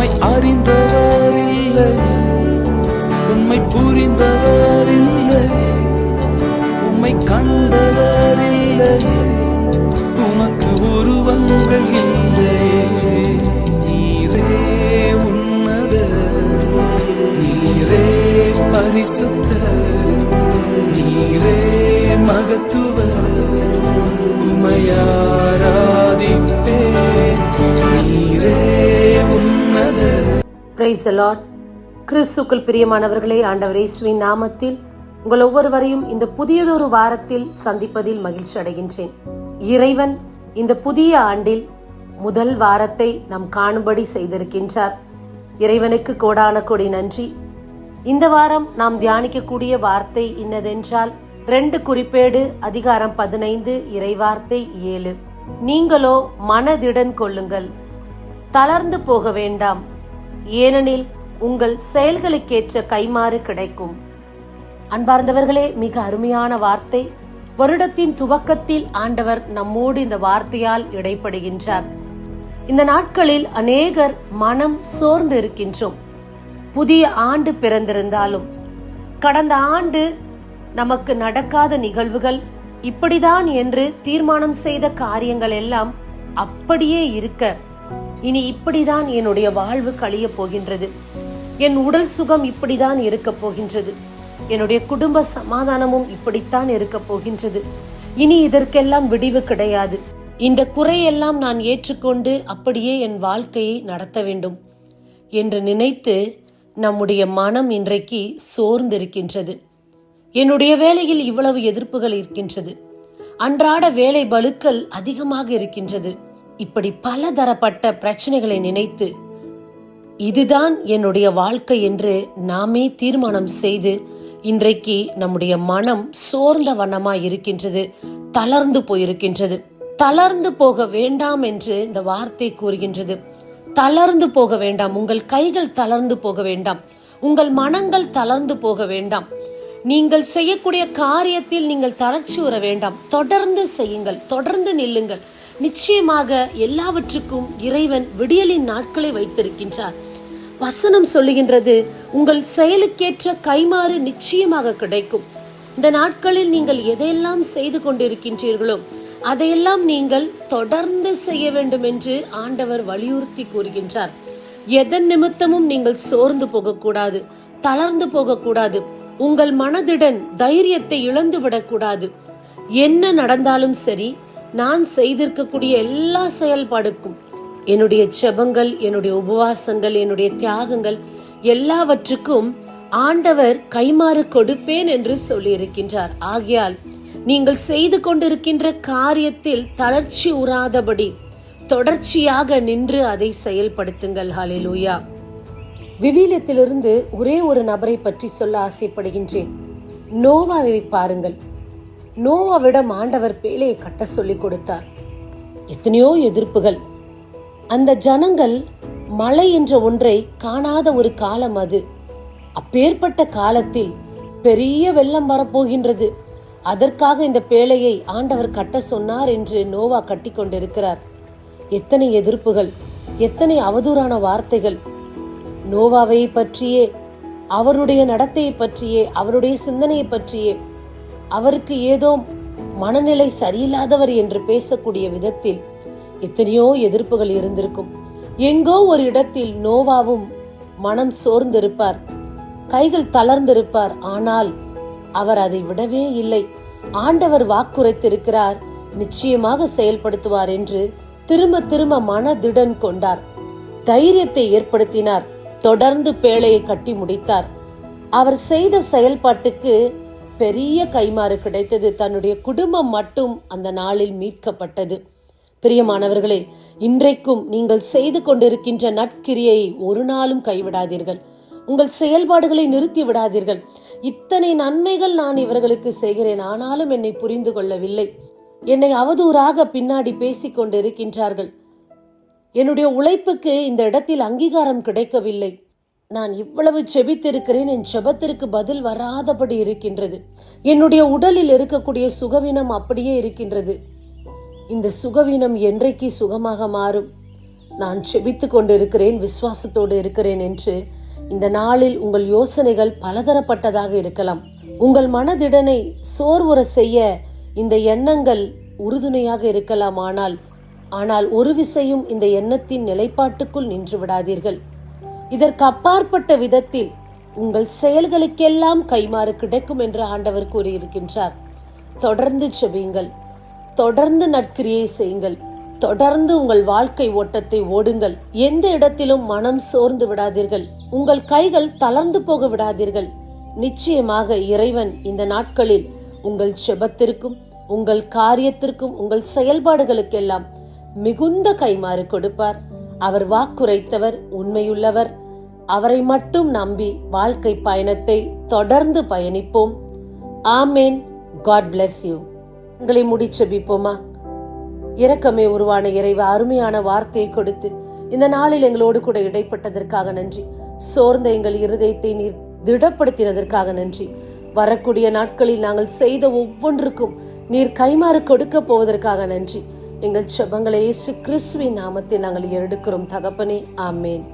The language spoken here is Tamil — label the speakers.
Speaker 1: உம்மை அறிந்தவர் இல்லை, உம்மை புரிந்தவர் இல்லை, உம்மை கண்டவர் இல்லை, உமக்கு உருவங்கள் இல்லை. நீரே உன்னதர், நீரே பரிசுத்தர், நீரே மகத்துவர், உம்மை ஆராதிப்பேன். நீரே உன்னதர்.
Speaker 2: Praise the Lord. கிறிஸ்துக்குள் பிரியமானவர்களே, ஆண்டவர் இயேசுவின் நாமத்தில் உங்கள் ஒவ்வொருவரையும் இந்த புதியதொரு வாரத்தில் சந்திப்பதில் மகிழ்ச்சி அடைகின்றேன். இறைவன் இந்த புதிய ஆண்டில் முதல் வாரத்தை நாம் காணும்படி செய்திருக்கின்றார். இறைவனுக்கு கோடான கோடி நன்றி. இந்த வாரம் நாம் தியானிக்கக்கூடிய வார்த்தை இன்னதென்றால் 2 குறிப்பேடு அதிகாரம் 15 இறைவார்த்தை 7. நீங்களோ மனதிடன் கொள்ளுங்கள், தளர்ந்து போக வேண்டாம், ஏனெனில் உங்கள் செயல்களுக்கேற்ற கைமாறு கிடைக்கும். அன்பார்ந்தவர்களே, மிக அருமையான வார்த்தை. வருடத்தின் துவக்கத்தில் ஆண்டவர் நம்மோடு இந்த வார்த்தையால் இடைப்படுகின்றார். இந்த நாட்களில் அநேகர் மனம் சோர்ந்து இருக்கின்றோம். புதிய ஆண்டு பிறந்திருந்தாலும் கடந்த ஆண்டு நமக்கு நடக்காத நிகழ்வுகள், இப்படிதான் என்று தீர்மானம் செய்த காரியங்கள் எல்லாம் அப்படியே இருக்க, இனி இப்படிதான் என்னுடைய வாழ்வு கழிய போகின்றது, என் உடல் சுகம் இப்படிதான் இருக்க போகின்றது, என்னுடைய குடும்ப சமாதானமும் இப்படித்தான் இருக்க போகின்றது, இனி இதற்கெல்லாம் விடிவு கிடையாது, இந்த குறையெல்லாம் நான் ஏற்றுக்கொண்டு அப்படியே என் வாழ்க்கையை நடத்த வேண்டும் என்று நினைத்து நம்முடைய மனம் இன்றைக்கு சோர்ந்திருக்கின்றது. என்னுடைய வேலையில் இவ்வளவு எதிர்ப்புகள் இருக்கின்றது, அன்றாட வேலை பளுக்கள் அதிகமாக இருக்கின்றது, இப்படி பல தரப்பட்ட பிரச்சனைகளை நினைத்து இதுதான் என்னுடைய வாழ்க்கை என்று நாமே தீர்மானம் செய்து இன்றைக்கு நம்முடைய மனம் சோர்ந்த வண்ணமாய் இருக்கின்றது, தளர்ந்து போயிருக்கின்றது. தளர்ந்து போக வேண்டாம் என்று இந்த வார்த்தை கூறுகின்றது. தளர்ந்து போக வேண்டாம், உங்கள் கைகள் தளர்ந்து போக வேண்டாம், உங்கள் மனங்கள் தளர்ந்து போக வேண்டாம், நீங்கள் செய்யக்கூடிய காரியத்தில் நீங்கள் தளர்ச்சி உற வேண்டாம். தொடர்ந்து செய்யுங்கள், தொடர்ந்து நில்லுங்கள். நிச்சயமாக எல்லாவற்றுக்கும் இறைவன் விடியலின் நாட்களை வைத்திருக்கின்றார். வசனம் சொல்லுகின்றது, உங்கள் செயலுக்கேற்ற கைமாறு நிச்சயமாக கிடைக்கும். இந்த நாட்களில் நீங்கள் எதையெல்லாம் செய்து கொண்டிருக்கின்றீர்களோ அதையெல்லாம் நீங்கள் தொடர்ந்து செய்ய வேண்டும் என்று ஆண்டவர் வலியுறுத்தி கூறுகின்றார். எதன் நிமித்தமும் நீங்கள் சோர்ந்து போகக்கூடாது, தளர்ந்து போகக்கூடாது, உங்கள் மனதுடன் தைரியத்தை இழந்து விடக்கூடாது. என்ன நடந்தாலும் சரி, நான் செய்திருக்கக்கூடிய எல்லா செயல்பாடுக்கும், என்னுடைய ஜெபங்கள், என்னுடைய உபவாசங்கள், என்னுடைய தியாகங்கள் எல்லாவற்றுக்கும் ஆண்டவர் கைமாறு கொடுப்பேன் என்று சொல்லியிருக்கின்றார். ஆகையால் நீங்கள் செய்து கொண்டிருக்கின்ற காரியத்தில் தளர்ச்சி உறாதபடி தொடர்ச்சியாக நின்று அதை செயல்படுத்துங்கள். ஹல்லேலூயா. விவிலியத்திலிருந்து ஒரே ஒரு நபரை பற்றி சொல்ல ஆசைப்படுகின்றேன். நோவாவை பாருங்கள். நோவாவிடம் ஆண்டவர் பேழையை கட்ட சொல்லிக் கொடுத்தார். எத்தனையோ எதிர்ப்புகள். அந்த ஜனங்கள் மழை என்ற ஒன்றை காணாத ஒரு காலம் அது. அப்பேற்பட்ட காலத்தில் பெரிய வெள்ளம் வரப்போகின்றது, அதற்காக இந்த பேழையை ஆண்டவர் கட்ட சொன்னார் என்று நோவா கட்டி கொண்டிருக்கிறார். எத்தனை எதிர்ப்புகள், எத்தனை அவதூறான வார்த்தைகள். நோவாவை பற்றியே, அவருடைய நடத்தையை பற்றியே, அவருடைய சிந்தனையை பற்றியே, அவருக்கு ஏதோ மனநிலை சரியில்லாதவர் என்று பேசக்கூடிய விதத்தில் எத்தனையோ எதிர்ப்புகள் இருந்திருக்கும். எங்கோ ஒரு இடத்தில் நோவாவும் மனம் சோர்ந்திருப்பார், கைகள் தளர்ந்திருப்பார். ஆனால் அவர் அதை விடவே இல்லை. ஆண்டவர் வாக்குரைத்திருக்கிறார், நிச்சயமாக செயல்படுத்துவார் என்று திரும்ப திரும்ப மனதிடன் கொண்டார், தைரியத்தை ஏற்படுத்தினார், தொடர்ந்து பேழையை கட்டி முடித்தார். அவர் செய்த செயல்பாட்டுக்கு பெரிய கைமாறு கிடைத்தது. தன்னுடைய குடும்பம் மட்டும் அந்த நாளில் மீட்கப்பட்டது. பிரியமானவர்களே, இன்றைக்கும் நீங்கள் செய்து கொண்டிருக்கின்ற நற்கிரியை ஒரு நாளும் கைவிடாதீர்கள். உங்கள் செயல்பாடுகளை நிறுத்தி விடாதீர்கள். இத்தனை நன்மைகள் நான் இவர்களுக்கு செய்கிறேன், ஆனாலும் என்னை புரிந்து கொள்ளவில்லை, என்னை அவதூறாக பின்னாடி பேசிக் கொண்டிருக்கின்றார்கள், என்னுடைய உழைப்புக்கு இந்த இடத்தில் அங்கீகாரம் கிடைக்கவில்லை, நான் இவ்வளவு ஜெபித்திருக்கிறேன், என் ஜெபத்திற்கு பதில் வராதபடி இருக்கின்றது, என்னுடைய உடலில் இருக்கக்கூடிய சுகவீனம் அப்படியே இருக்கின்றது, இந்த சுகவீனம் என்றைக்கு சுகமாக மாறும்? நான் செபித்துக் கொண்டு இருக்கிறேன், விசுவாசத்தோடு இருக்கிறேன் என்று இந்த நாளில் உங்கள் யோசனைகள் பலதரப்பட்டதாக இருக்கலாம். உங்கள் மனதிடனை சோர்வுற செய்ய இந்த எண்ணங்கள் உறுதுணையாக இருக்கலாம். ஆனால் ஒரு விசையும் இந்த எண்ணத்தின் நிலைப்பாட்டுக்குள் நின்று விடாதீர்கள். இதற்கு அப்பாற்பட்ட விதத்தில் உங்கள் செயல்களுக்கெல்லாம் கைமாறு கிடைக்கும் என்று ஆண்டவர் கூறியிருக்கின்றார். தொடர்ந்து செபியுங்கள், தொடர்ந்து நற்கிரியை செய்யுங்கள், தொடர்ந்து உங்கள் வாழ்க்கை ஓட்டத்தை ஓடுங்கள். எந்த இடத்திலும் மனம் சோர்ந்து விடாதீர்கள், உங்கள் கைகள் தளர்ந்து போக விடாதீர்கள். நிச்சயமாக இறைவன் இந்த நாட்களில் உங்கள் செபத்திற்கும் உங்கள் காரியத்திற்கும் உங்கள் செயல்பாடுகளுக்கெல்லாம் மிகுந்த கைமாறு கொடுப்பார். அவர் வாக்குரைத்தவர், உண்மையுள்ளவர். அவரை மட்டும் நம்பி வாழ்க்கை பயணத்தை தொடர்ந்து பயணிப்போம். ஆமேன். God bless you. உங்களை முடிச்செபிப்போமா? இரக்கமே உருவான இறைவா, அருமையான வார்த்தையை கொடுத்து இந்த நாளில் எங்களோடு கூட இடைப்பட்டதற்காக நன்றி. சோர்ந்த எங்கள் இருதயத்தை நீர் திடப்படுத்தினதற்காக நன்றி. வரக்கூடிய நாட்களில் நாங்கள் செய்த ஒவ்வொன்றுக்கும் நீர் கைமாறு கொடுக்க போவதற்காக நன்றி. எங்கள் செபங்களை இயேசு கிறிஸ்துவின் நாமத்தில் நாங்கள் எடுக்கிறோம் தகப்பனே. ஆமேன்.